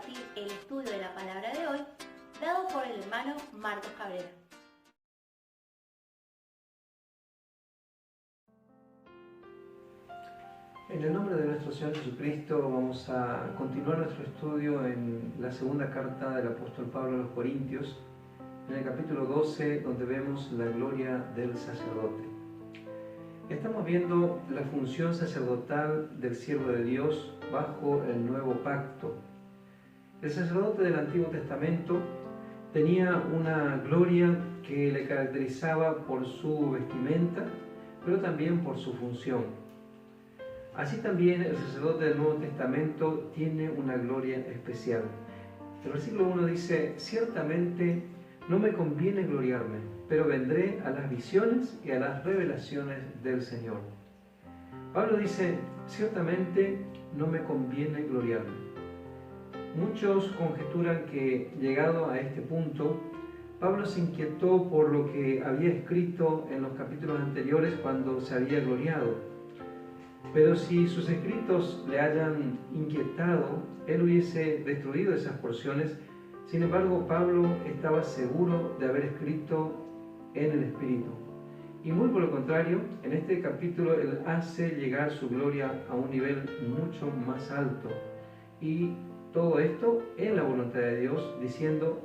compartir el estudio de la palabra de hoy, dado por el hermano Marcos Cabrera. En el nombre de nuestro Señor Jesucristo vamos a continuar nuestro estudio en la segunda carta del apóstol Pablo a los Corintios, en el capítulo 12, donde vemos la gloria del sacerdote. Estamos viendo la función sacerdotal del siervo de Dios bajo el nuevo pacto. El sacerdote del Antiguo Testamento tenía una gloria que le caracterizaba por su vestimenta, pero también por su función. Así también el sacerdote del Nuevo Testamento tiene una gloria especial. El versículo 1 dice: ciertamente no me conviene gloriarme, pero vendré a las visiones y a las revelaciones del Señor. Pablo dice: ciertamente no me conviene gloriarme. Muchos conjeturan que, llegado a este punto, Pablo se inquietó por lo que había escrito en los capítulos anteriores cuando se había gloriado. Pero si sus escritos le hayan inquietado, él hubiese destruido esas porciones. Sin embargo, Pablo estaba seguro de haber escrito en el Espíritu. Y muy por lo contrario, en este capítulo él hace llegar su gloria a un nivel mucho más alto. Y todo esto en la voluntad de Dios, diciendo: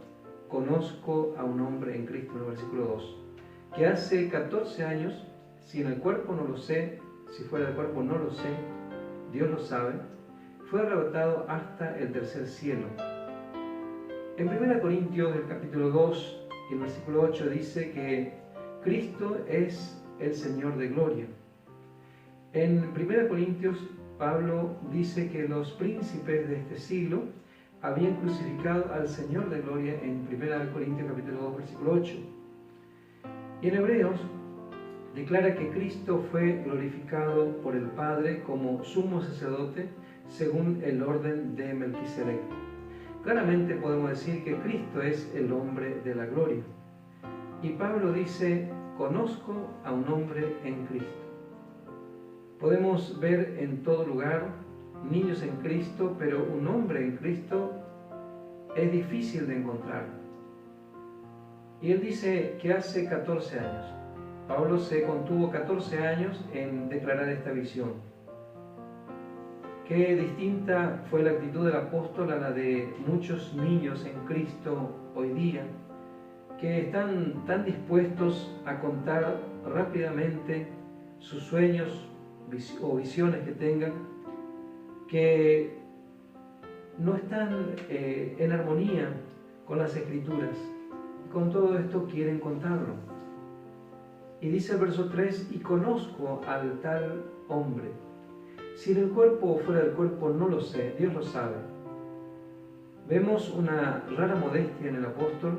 conozco a un hombre en Cristo, en el versículo 2, que hace 14 años, si en el cuerpo no lo sé, si fuera del cuerpo no lo sé, Dios lo sabe, fue arrebatado hasta el tercer cielo. En 1 Corintios, del capítulo 2, y el versículo 8 dice que Cristo es el Señor de gloria. En 1 Corintios, Pablo dice que los príncipes de este siglo habían crucificado al Señor de gloria en 1 Corintios, capítulo 2, versículo 8. Y en Hebreos declara que Cristo fue glorificado por el Padre como sumo sacerdote según el orden de Melquisedec. Claramente podemos decir que Cristo es el hombre de la gloria. Y Pablo dice: conozco a un hombre en Cristo. Podemos ver en todo lugar niños en Cristo, pero un hombre en Cristo es difícil de encontrar. Y él dice que hace 14 años. Pablo se contuvo 14 años en declarar esta visión. Qué distinta fue la actitud del apóstol a la de muchos niños en Cristo hoy día, que están tan dispuestos a contar rápidamente sus sueños o visiones que tengan, que no están en armonía con las Escrituras. Y con todo esto quieren contarlo. Y dice el verso 3: y conozco al tal hombre. Si en el cuerpo o fuera del cuerpo no lo sé, Dios lo sabe. Vemos una rara modestia en el apóstol.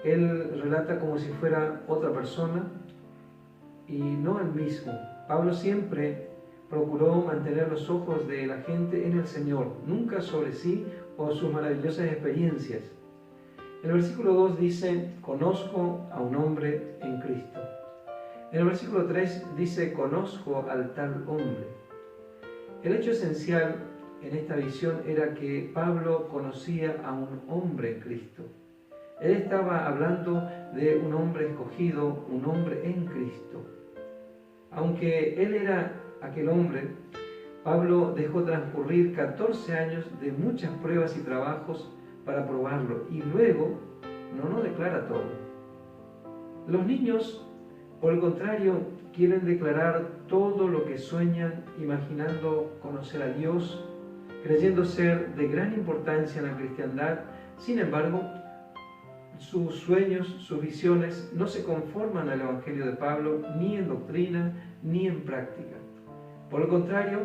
Él relata como si fuera otra persona y no el mismo. Pablo siempre procuró mantener los ojos de la gente en el Señor, nunca sobre sí o sus maravillosas experiencias. El versículo 2 dice: conozco a un hombre en Cristo. En el versículo 3 dice: conozco al tal hombre. El hecho esencial en esta visión era que Pablo conocía a un hombre en Cristo. Él estaba hablando de un hombre escogido, un hombre en Cristo. Aunque él era aquel hombre, Pablo dejó transcurrir 14 años de muchas pruebas y trabajos para probarlo, y luego no lo declara todo. Los niños, por el contrario, quieren declarar todo lo que sueñan, imaginando conocer a Dios, creyendo ser de gran importancia en la cristiandad. Sin embargo, sus sueños, sus visiones no se conforman al Evangelio de Pablo, ni en doctrina, ni en práctica. Por el contrario,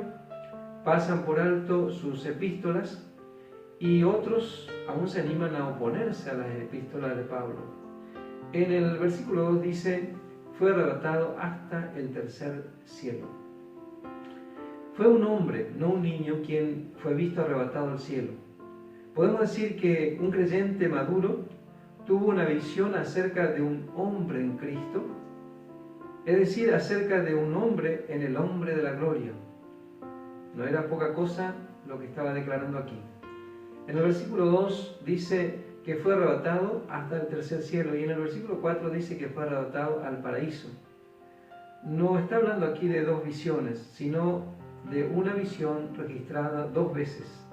pasan por alto sus epístolas, y otros aún se animan a oponerse a las epístolas de Pablo. En el versículo 2 dice: fue arrebatado hasta el tercer cielo. Fue un hombre, no un niño, quien fue visto arrebatado al cielo. Podemos decir que un creyente maduro tuvo una visión acerca de un hombre en Cristo, es decir, acerca de un hombre en el hombre de la gloria. No era poca cosa lo que estaba declarando aquí. En el versículo 2 dice que fue arrebatado hasta el tercer cielo, y en el versículo 4 dice que fue arrebatado al paraíso. No está hablando aquí de dos visiones, sino de una visión registrada dos veces.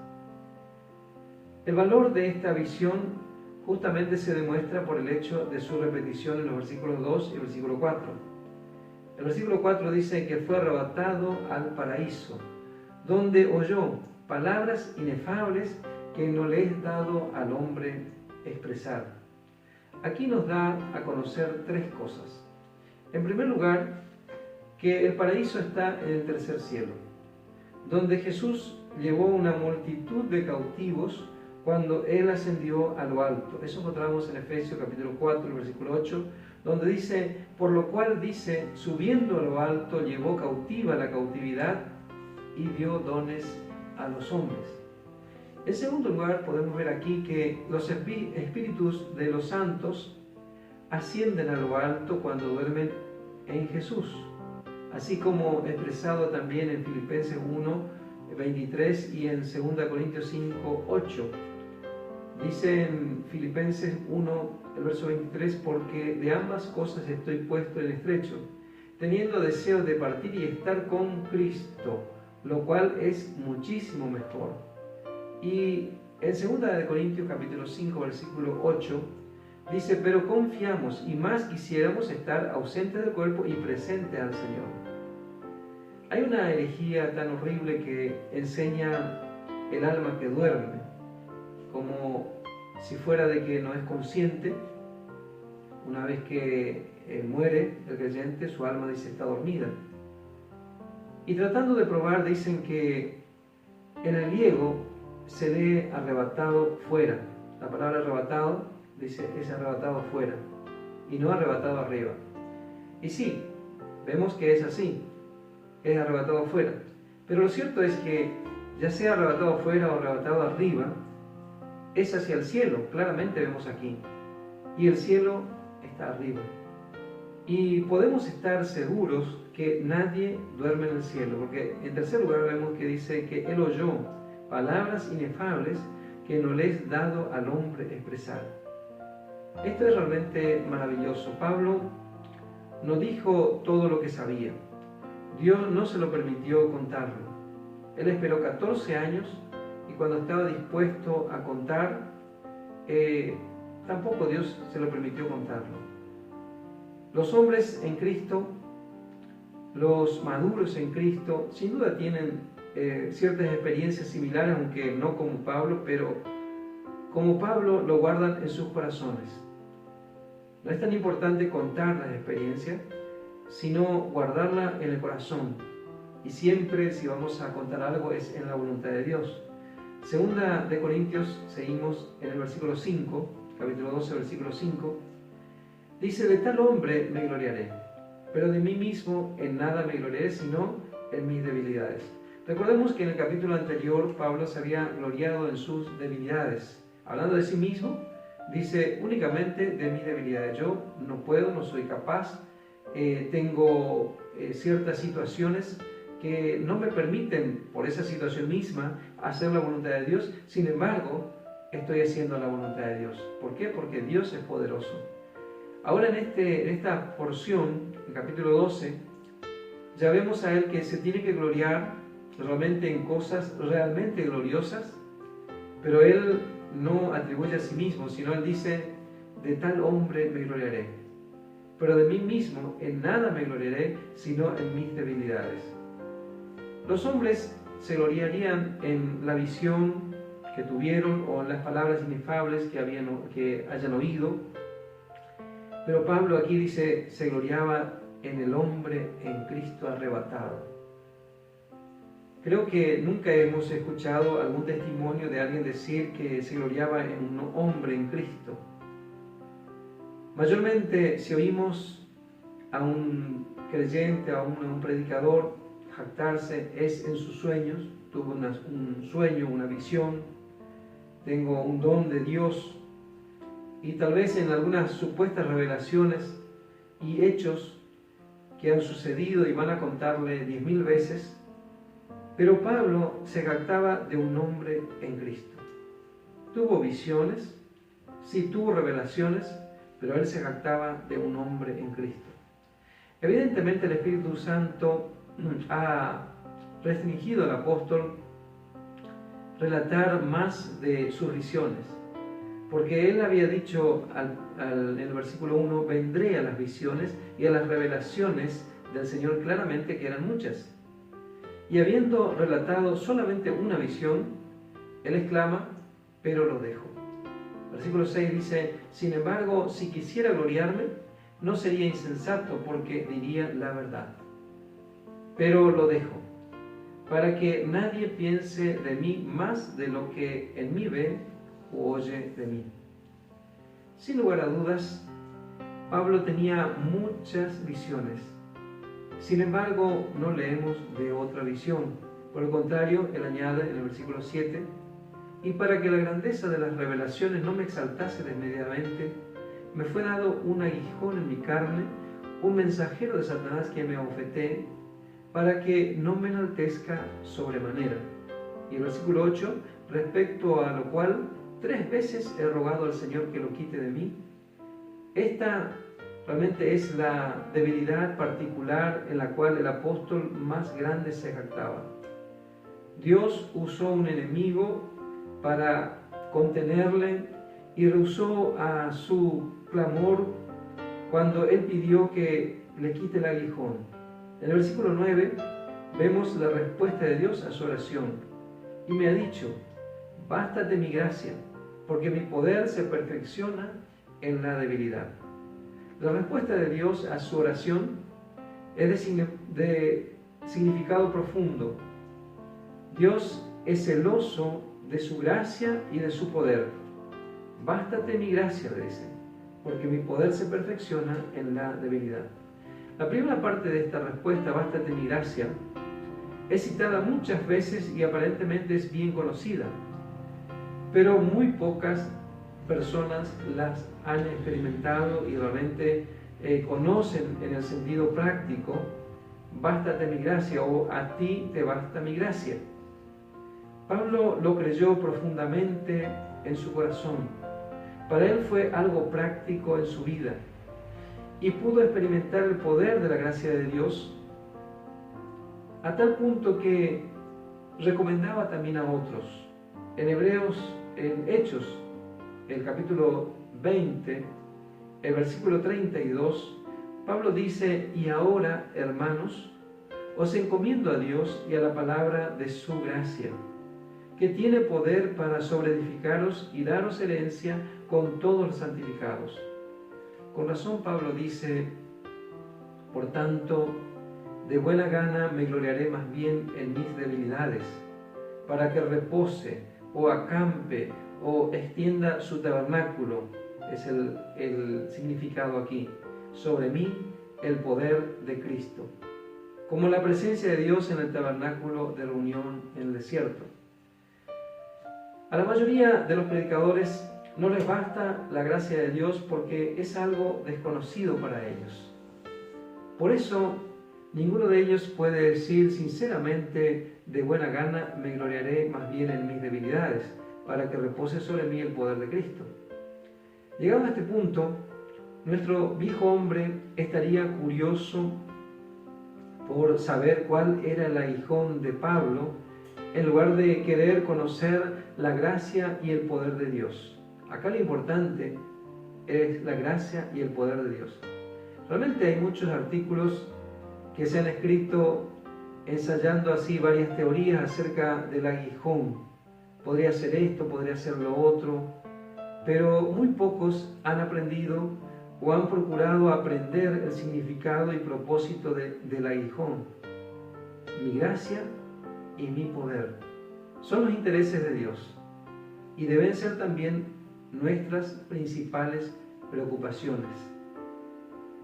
El valor de esta visión justamente se demuestra por el hecho de su repetición en los versículos 2 y el versículo 4. El versículo 4 dice que fue arrebatado al paraíso, donde oyó palabras inefables que no le es dado al hombre expresar. Aquí nos da a conocer tres cosas. En primer lugar, que el paraíso está en el tercer cielo, donde Jesús llevó una multitud de cautivos cuando Él ascendió a lo alto. Eso encontramos en Efesios capítulo 4, el versículo 8, donde dice, por lo cual dice, subiendo a lo alto, llevó cautiva la cautividad y dio dones a los hombres. En segundo lugar, podemos ver aquí que los espíritus de los santos ascienden a lo alto cuando duermen en Jesús, así como expresado también en Filipenses 1, 23 y en 2 Corintios 5, 8. Dice en Filipenses 1, el verso 23, porque de ambas cosas estoy puesto en estrecho, teniendo deseo de partir y estar con Cristo, lo cual es muchísimo mejor. Y en 2 Corintios capítulo 5, versículo 8, dice, pero confiamos y más quisiéramos estar ausentes del cuerpo y presentes al Señor. Hay una herejía tan horrible que enseña el alma que duerme, como si fuera de que no es consciente. Una vez que muere el creyente, su alma dice está dormida. Y tratando de probar, dicen que en el griego se lee arrebatado fuera. La palabra arrebatado dice es arrebatado fuera y no arrebatado arriba. Y sí, vemos que es así, es arrebatado fuera. Pero lo cierto es que ya sea arrebatado fuera o arrebatado arriba, es hacia el cielo, claramente vemos aquí. Y el cielo está arriba. Y podemos estar seguros que nadie duerme en el cielo, porque en tercer lugar vemos que dice que Él oyó palabras inefables que no le es dado al hombre expresar. Esto es realmente maravilloso. Pablo no dijo todo lo que sabía. Dios no se lo permitió contarlo. Él esperó 14 años y cuando estaba dispuesto a contar, tampoco Dios se lo permitió contarlo. Los hombres en Cristo, los maduros en Cristo, sin duda tienen ciertas experiencias similares, aunque no como Pablo, pero como Pablo lo guardan en sus corazones. No es tan importante contar las experiencias, sino guardarla en el corazón. Y siempre, si vamos a contar algo, es en la voluntad de Dios. Segunda de Corintios, seguimos en el versículo 5, capítulo 12, versículo 5. Dice, de tal hombre me gloriaré, pero de mí mismo en nada me gloriaré, sino en mis debilidades. Recordemos que en el capítulo anterior Pablo se había gloriado en sus debilidades. Hablando de sí mismo, dice únicamente de mis debilidades. Yo no puedo, no soy capaz, tengo ciertas situaciones que no me permiten, por esa situación misma, hacer la voluntad de Dios. Sin embargo, estoy haciendo la voluntad de Dios. ¿Por qué? Porque Dios es poderoso. Ahora en esta porción, el capítulo 12, ya vemos a Él que se tiene que gloriar realmente en cosas realmente gloriosas, pero Él no atribuye a sí mismo, sino Él dice, de tal hombre me gloriaré, pero de mí mismo en nada me gloriaré, sino en mis debilidades. Los hombres se gloriarían en la visión que tuvieron o en las palabras inefables que hayan oído, pero Pablo aquí dice, se gloriaba en el hombre en Cristo arrebatado. Creo que nunca hemos escuchado algún testimonio de alguien decir que se gloriaba en un hombre en Cristo. Mayormente, si oímos a un creyente, a un predicador jactarse, es en sus sueños. Tuve un sueño, una visión, tengo un don de Dios, y tal vez en algunas supuestas revelaciones y hechos que han sucedido y van a contarle 10.000 veces, pero Pablo se jactaba de un hombre en Cristo. tuvo visiones, sí tuvo revelaciones, pero él se jactaba de un hombre en Cristo. Evidentemente el Espíritu Santo ha restringido al apóstol relatar más de sus visiones, porque él había dicho en el versículo 1, vendré a las visiones y a las revelaciones del Señor claramente, que eran muchas. Y habiendo relatado solamente una visión, él exclama, pero lo dejo. Versículo 6 dice, sin embargo, si quisiera gloriarme, no sería insensato porque diría la verdad. Pero lo dejo, para que nadie piense de mí más de lo que en mí ve o oye de mí. Sin lugar a dudas, Pablo tenía muchas visiones. Sin embargo, no leemos de otra visión. Por el contrario, él añade en el versículo 7, y para que la grandeza de las revelaciones no me exaltase desmedidamente, me fue dado un aguijón en mi carne, un mensajero de Satanás que me abofetee, para que no me enaltezca sobremanera. Y el versículo 8, respecto a lo cual 3 veces he rogado al Señor que lo quite de mí. Esta realmente es la debilidad particular en la cual el apóstol más grande se jactaba. Dios usó un enemigo para contenerle y rehusó a su clamor cuando él pidió que le quite el aguijón. En el versículo 9 vemos la respuesta de Dios a su oración. Y me ha dicho, bástate mi gracia, porque mi poder se perfecciona en la debilidad. La respuesta de Dios a su oración es de significado profundo. Dios es celoso de su gracia y de su poder. Bástate mi gracia, le dice, porque mi poder se perfecciona en la debilidad. La primera parte de esta respuesta, bástate mi gracia, es citada muchas veces y aparentemente es bien conocida, pero muy pocas personas las han experimentado y realmente conocen en el sentido práctico, bástate mi gracia o a ti te basta mi gracia. Pablo lo creyó profundamente en su corazón. Para él fue algo práctico en su vida y pudo experimentar el poder de la gracia de Dios a tal punto que recomendaba también a otros. En Hechos, el capítulo 20, el versículo 32, Pablo dice, y ahora, hermanos, os encomiendo a Dios y a la palabra de su gracia, que tiene poder para sobreedificaros y daros herencia con todos los santificados. Con razón Pablo dice, por tanto, de buena gana me gloriaré más bien en mis debilidades, para que repose o acampe o extienda su tabernáculo, es el significado aquí, sobre mí el poder de Cristo, como la presencia de Dios en el tabernáculo de reunión en el desierto. A la mayoría de los predicadores no les basta la gracia de Dios porque es algo desconocido para ellos. Por eso, ninguno de ellos puede decir sinceramente, de buena gana me gloriaré más bien en mis debilidades, para que repose sobre mí el poder de Cristo. Llegado a este punto, nuestro viejo hombre estaría curioso por saber cuál era el aguijón de Pablo, en lugar de querer conocer la gracia y el poder de Dios. Acá lo importante es la gracia y el poder de Dios. Realmente hay muchos artículos que se han escrito ensayando así varias teorías acerca del aguijón. Podría ser esto, podría ser lo otro, pero muy pocos han aprendido o han procurado aprender el significado y propósito del aguijón. Mi gracia y mi poder son los intereses de Dios y deben ser también nuestras principales preocupaciones.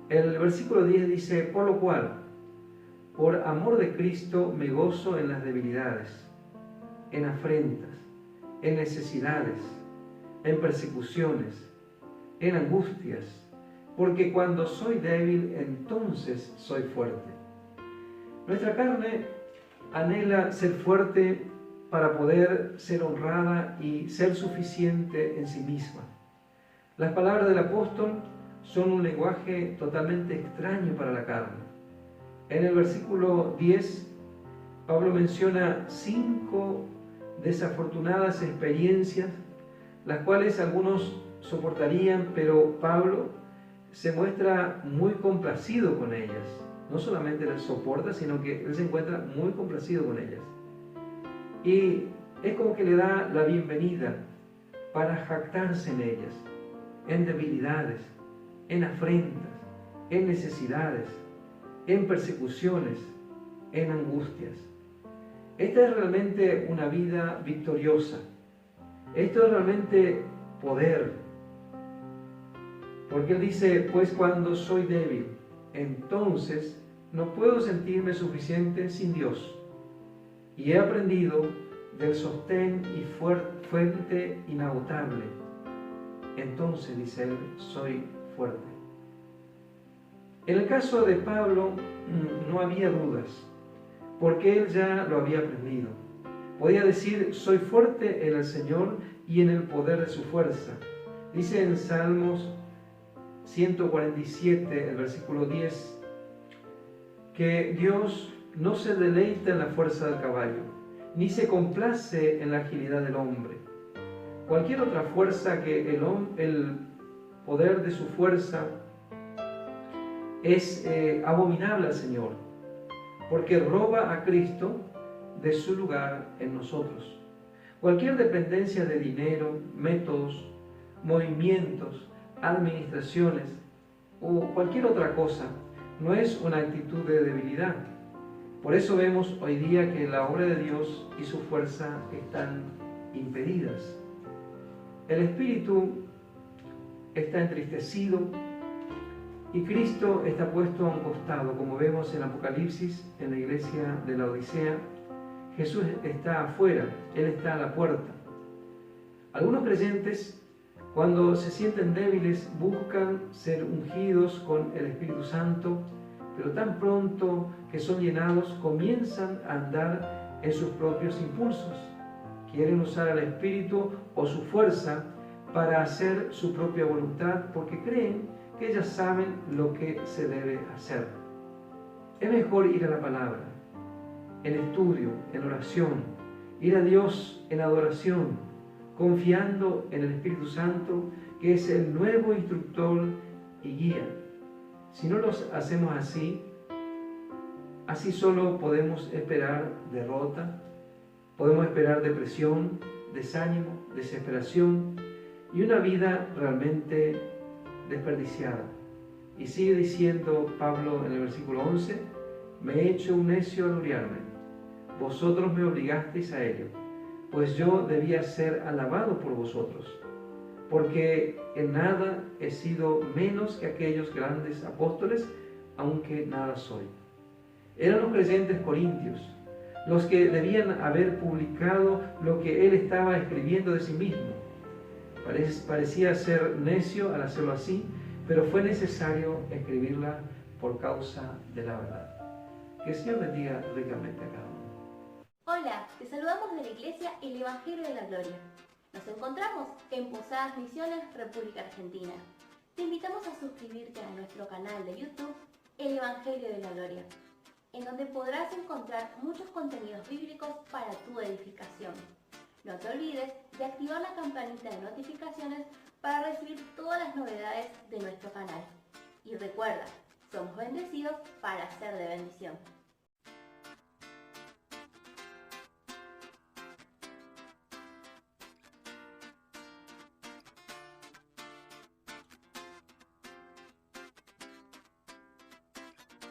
El versículo 10 dice, por lo cual, por amor de Cristo me gozo en las debilidades, en afrentas, en necesidades, en persecuciones, en angustias, porque cuando soy débil, entonces soy fuerte. Nuestra carne anhela ser fuerte para poder ser honrada y ser suficiente en sí misma. Las palabras del apóstol son un lenguaje totalmente extraño para la carne. En el versículo 10, Pablo menciona 5 desafortunadas experiencias, las cuales algunos soportarían, pero Pablo se muestra muy complacido con ellas. No solamente las soporta, sino que él se encuentra muy complacido con ellas. Y es como que le da la bienvenida para jactarse en ellas, en debilidades, en afrentas, en necesidades, en persecuciones, en angustias. Esta es realmente una vida victoriosa. Esto es realmente poder. Porque él dice, pues cuando soy débil, entonces no puedo sentirme suficiente sin Dios. Y he aprendido del sostén y fuente inagotable. Entonces, dice él, soy fuerte. En el caso de Pablo no había dudas, porque él ya lo había aprendido. Podía decir, soy fuerte en el Señor y en el poder de su fuerza. Dice en Salmos 147, el versículo 10, que Dios no se deleita en la fuerza del caballo, ni se complace en la agilidad del hombre. Cualquier otra fuerza que el poder de su fuerza es abominable al Señor, porque roba a Cristo de su lugar en nosotros. Cualquier dependencia de dinero, métodos, movimientos, administraciones o cualquier otra cosa no es una actitud de debilidad. Por eso vemos hoy día que la obra de Dios y su fuerza están impedidas. El espíritu está entristecido y Cristo está puesto a un costado, como vemos en Apocalipsis, en la iglesia de la Odisea. Jesús está afuera, Él está a la puerta. Algunos creyentes, cuando se sienten débiles, buscan ser ungidos con el Espíritu Santo, pero tan pronto que son llenados, comienzan a andar en sus propios impulsos. Quieren usar al Espíritu o su fuerza para hacer su propia voluntad, porque creen que ellas saben lo que se debe hacer. Es mejor ir a la palabra, en estudio, en oración, ir a Dios en adoración, confiando en el Espíritu Santo, que es el nuevo instructor y guía. Si no lo hacemos así solo podemos esperar derrota, podemos esperar depresión, desánimo, desesperación y una vida realmente desperdiciada. Y sigue diciendo Pablo en el versículo 11, me he hecho un necio al gloriarme, vosotros me obligasteis a ello, pues yo debía ser alabado por vosotros, porque en nada he sido menos que aquellos grandes apóstoles, aunque nada soy. Eran los creyentes corintios los que debían haber publicado lo que él estaba escribiendo de sí mismo. Parecía ser necio al hacerlo así, pero fue necesario escribirla por causa de la verdad. Que el Señor bendiga ricamente a cada uno. Hola, te saludamos de la Iglesia El Evangelio de la Gloria. Nos encontramos en Posadas Misiones, República Argentina. Te invitamos a suscribirte a nuestro canal de YouTube El Evangelio de la Gloria, en donde podrás encontrar muchos contenidos bíblicos para tu edificación. No te olvides de activar la campanita de notificaciones para recibir todas las novedades de nuestro canal. Y recuerda, somos bendecidos para ser de bendición.